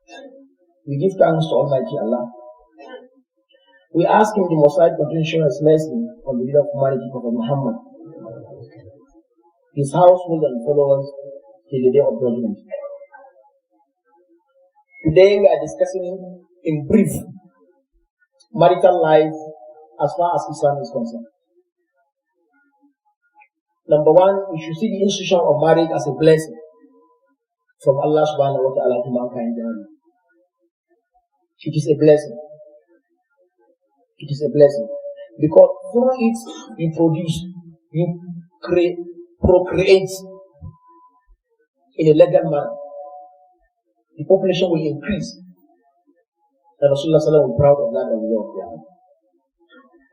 We give thanks to Almighty Allah. We ask Him the Most High to show His mercy on the leader of humanity, Prophet Muhammad, his household and followers till the day of judgment. Today we are discussing in brief marital life as far as Islam is concerned. Number one, we should see the institution of marriage as a blessing from Allah subhanahu wa ta'ala to mankind. It is a blessing. It is a blessing. Because through it, you produce, you procreate in a legal manner. The population will increase. And Rasulullah sallallahu alaihi wasallam will be proud of that and will be of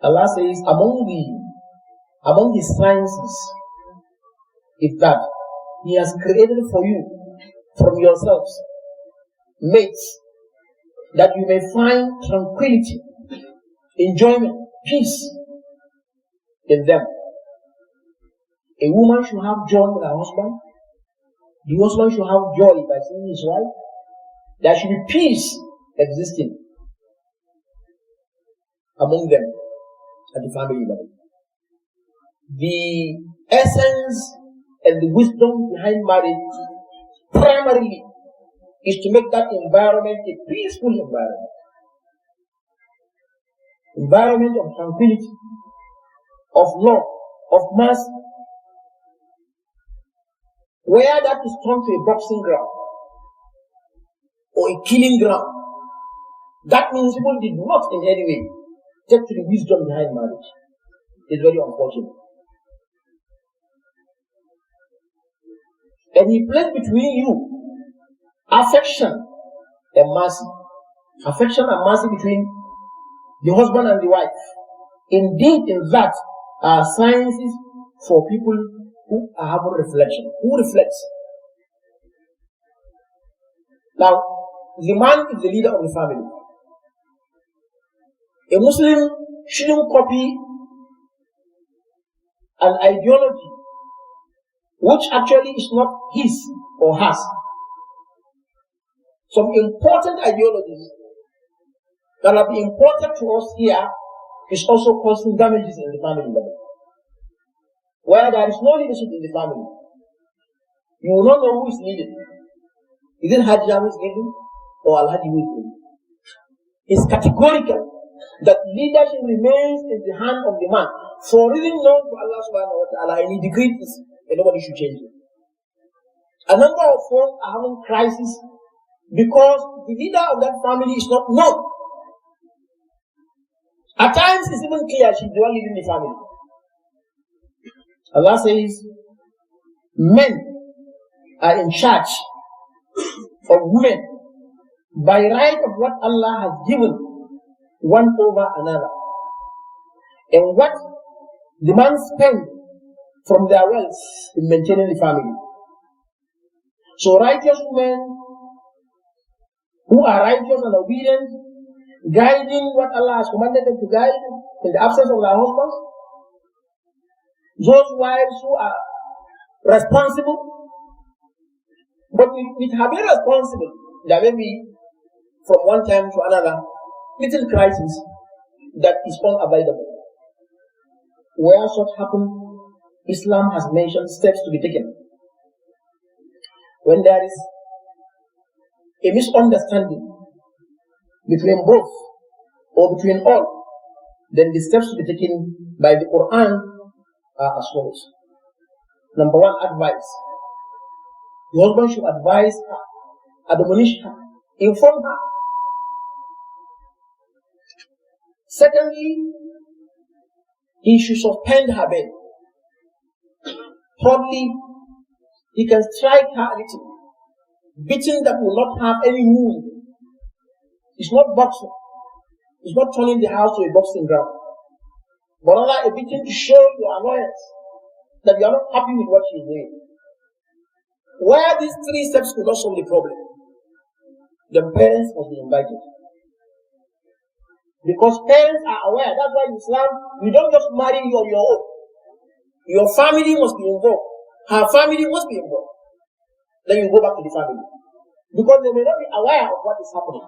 Allah says, among the sciences, is that He has created for you, from yourselves, mates, that you may find tranquility, enjoyment, peace in them. A woman should have joy with her husband. The husband should have joy by seeing his wife. There should be peace existing among them at the family level. The essence and the wisdom behind marriage primarily is to make that environment a peaceful environment. Environment of tranquility, of love, of mercy. Where that is turned to a boxing ground or a killing ground, that means people did not in any way take to the wisdom behind marriage. It's very unfortunate. And He placed between you affection and mercy. Affection and mercy between the husband and the wife. Indeed, in that are sciences for people who are having reflection. Who reflects? Now, the man is the leader of the family. A Muslim shouldn't copy an ideology which actually is not his or hers. Some important ideologies that have been important to us here is also causing damages in the family level. Where there is no leadership in the family, you will not know who is leading. Is it Hajjah who is leading or Al-Hadi who is leading? It's categorical that leadership remains in the hand of the man for reason known to Allah subhanahu wa ta'ala, and He decreed this, and nobody should change it. A number of folks are having crisis because the leader of that family is not known. At times it's even clear she's the one leading the family. Allah says, men are in charge of women by right of what Allah has given one over another. And what the man spends from their wealth in maintaining the family. So righteous women who are righteous and obedient, guiding what Allah has commanded them to guide in the absence of their husbands. Those wives who are responsible, but with her being responsible, there may be from one time to another little crisis that is unavoidable. Where such happens, Islam has mentioned steps to be taken. When there is a misunderstanding between both or between all, then the steps to be taken by the Quran are as follows. Number one, advice. The husband should advise her, admonish her, inform her. Secondly, he should suspend her bed. Thirdly, he can strike her a little, beating that will not have any wound. It's not boxing. It's not turning the house to a boxing ground. But rather a beating to show your annoyance that you are not happy with what she is doing. Where these three steps will not solve the problem, the parents must be invited. Because parents are aware. That's why in Islam, you don't just marry on your own. Your family must be involved. Her family must be involved. Then you go back to the family. Because they may not be aware of what is happening.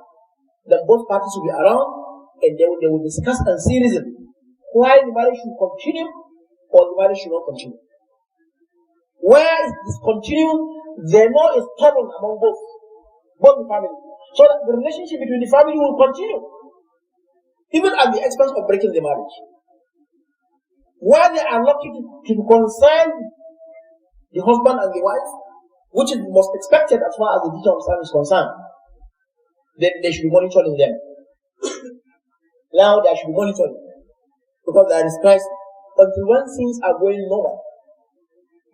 That both parties will be around and they will discuss and see reason why the marriage should continue or the marriage should not continue. Where it is continuing, they know is common among both the families. So that the relationship between the family will continue, even at the expense of breaking the marriage. Where they are lucky to concern the husband and the wife, which is the most expected as far as the teaching of Islam is concerned, then they should be monitoring them. Now they should be monitoring, because there is Christ until when things are going normal.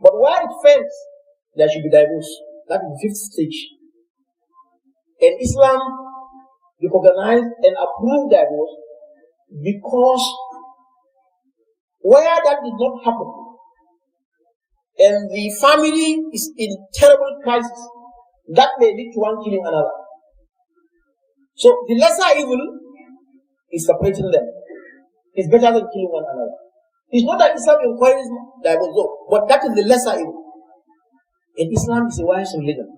But where it fails, there should be divorce. That is the fifth stage. And Islam recognized and approved divorce because where that did not happen and the family is in terrible crisis, that may lead to one killing another. So the lesser evil is separating them. It's better than killing one another. It's not that Islam encourages divorce, but that is the lesser evil. And Islam is a wise religion.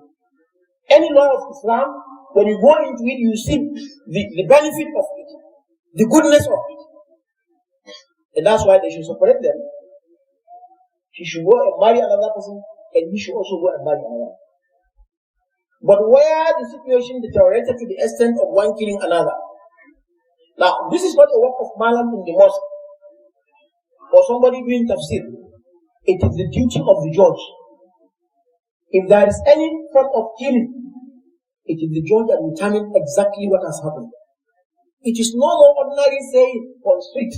Any law of Islam, when you go into it, you see the benefit of it, the goodness of it. And that's why they should separate them. She should go and marry another person, and he should also go and marry another. But where the situation deteriorated to the extent of one killing another. Now, this is not a work of malam in the mosque or somebody doing tafsir. It is the duty of the judge. If there is any form of killing, it is the judge that will determine exactly what has happened. It is no more ordinary saying on the street,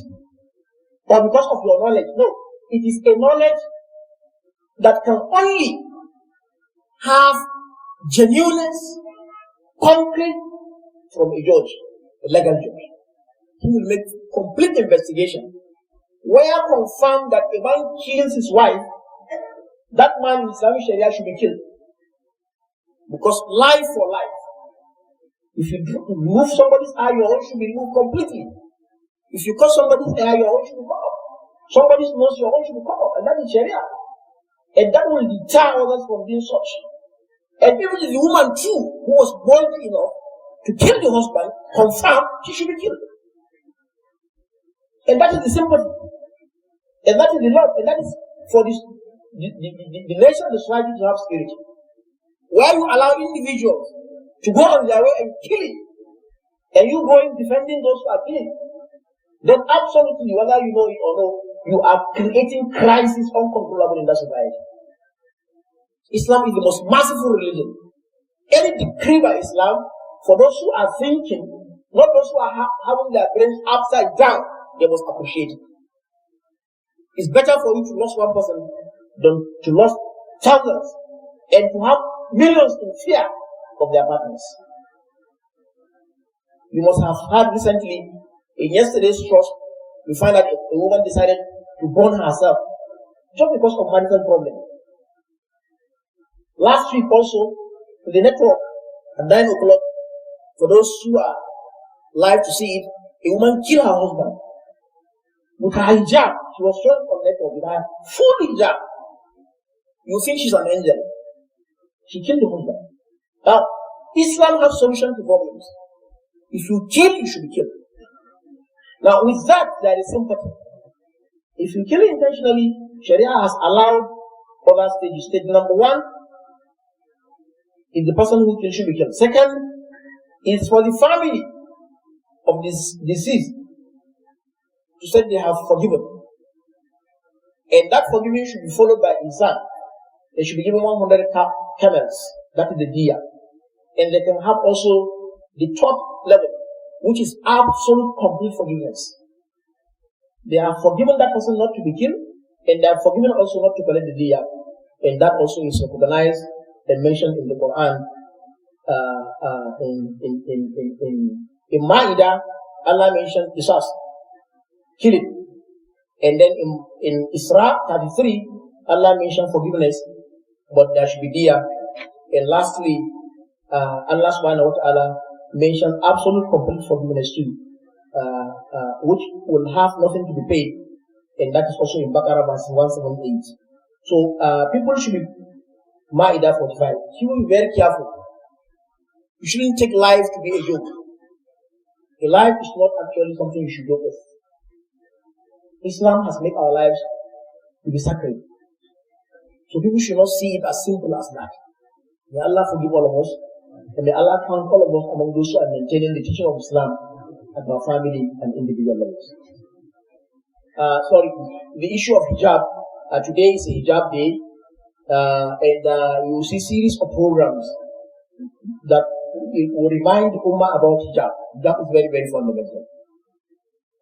or because of your knowledge. No, it is a knowledge that can only have genuineness, concrete, from a judge, a legal judge. He will make complete investigation. Where confirmed that a man kills his wife, that man in Islamic Sharia should be killed. Because life for life. If you remove somebody's eye, your own should be removed completely. If you cut somebody's hair, your own should be cut off. Somebody's nose, your own should be cut off. And that is Sharia. And that will deter others from doing such. And even if the woman too, who was bold enough to kill the husband, confirmed, she should be killed. And that is the sympathy. And that is the love. And that is for this, the nation, the society to have spirit. Where you allow individuals to go on their way and kill it, and you going defending those who are killing, then absolutely, whether you know it or no, you are creating crisis uncontrollable in that society. Islam is the most merciful religion. Any decree by Islam, for those who are thinking, not those who are having their brains upside down, they must appreciate it. It's better for you to lose one person than to lose thousands and to have millions in fear of their partners. You must have heard recently, in yesterday's trust, we find that a woman decided to burn herself just because of marital problem. Last week also, in the network, at 9 o'clock, for those who are live to see it, a woman killed her husband with her hijab. She was showing on network with her full hijab. You think she's an angel. She killed the husband. Now, Islam has solution to problems. If you kill, you should be killed. Now, with that, there is sympathy. If you kill intentionally, Sharia has allowed other stages. Stage number one is the person who kills should be killed. Second is for the family of this deceased to say they have forgiven. And that forgiving should be followed by ihsan. They should be given 100 camels. That is the diya. And they can have also the top level, which is absolute complete forgiveness. They have forgiven that person not to be killed, and they have forgiven also not to collect the diya. And that also is recognized and mentioned in the Quran. In Ma'idah, Allah mentioned qisas, kill it. And then in Isra 33, Allah mentioned forgiveness, but there should be diya. And lastly, Allah subhanahu wa ta'ala mentioned absolute complete forgiveness too, which will have nothing to be paid. And that is also in Baqarah verse 178. So people should be Ma'idah 45. She will be very careful You shouldn't take life to be a joke. A life is not actually something you should joke with. Islam has made our lives to be sacred. So people should not see it as simple as that. May Allah forgive all of us, and may Allah count all of us among those who are maintaining the teaching of Islam at our family and individual levels. The issue of hijab. Today is a hijab day, and you will see series of programs that will remind the Ummah about hijab. Hijab is very, very fundamental.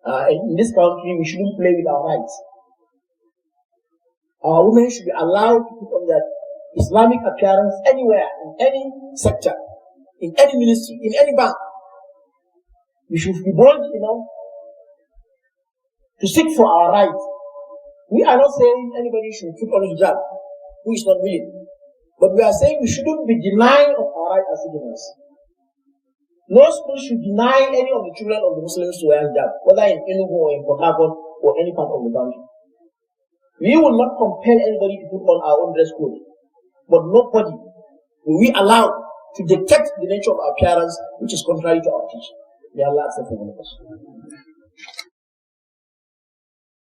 And in this country, we shouldn't play with our rights. Our women should be allowed to put on their Islamic appearance anywhere, in any sector, in any ministry, in any bank. We should be bold enough to seek for our rights. We are not saying anybody should put on hijab who is not willing. But we are saying we shouldn't be denying of our rights as citizens. No school should deny any of the children of the Muslims to wear hijab, whether in Enugu or in Port Harcourt or any part of the country. We will not compel anybody to put on our own dress code, but nobody will we allow to detect the nature of our appearance which is contrary to our teaching. May Allah accept it.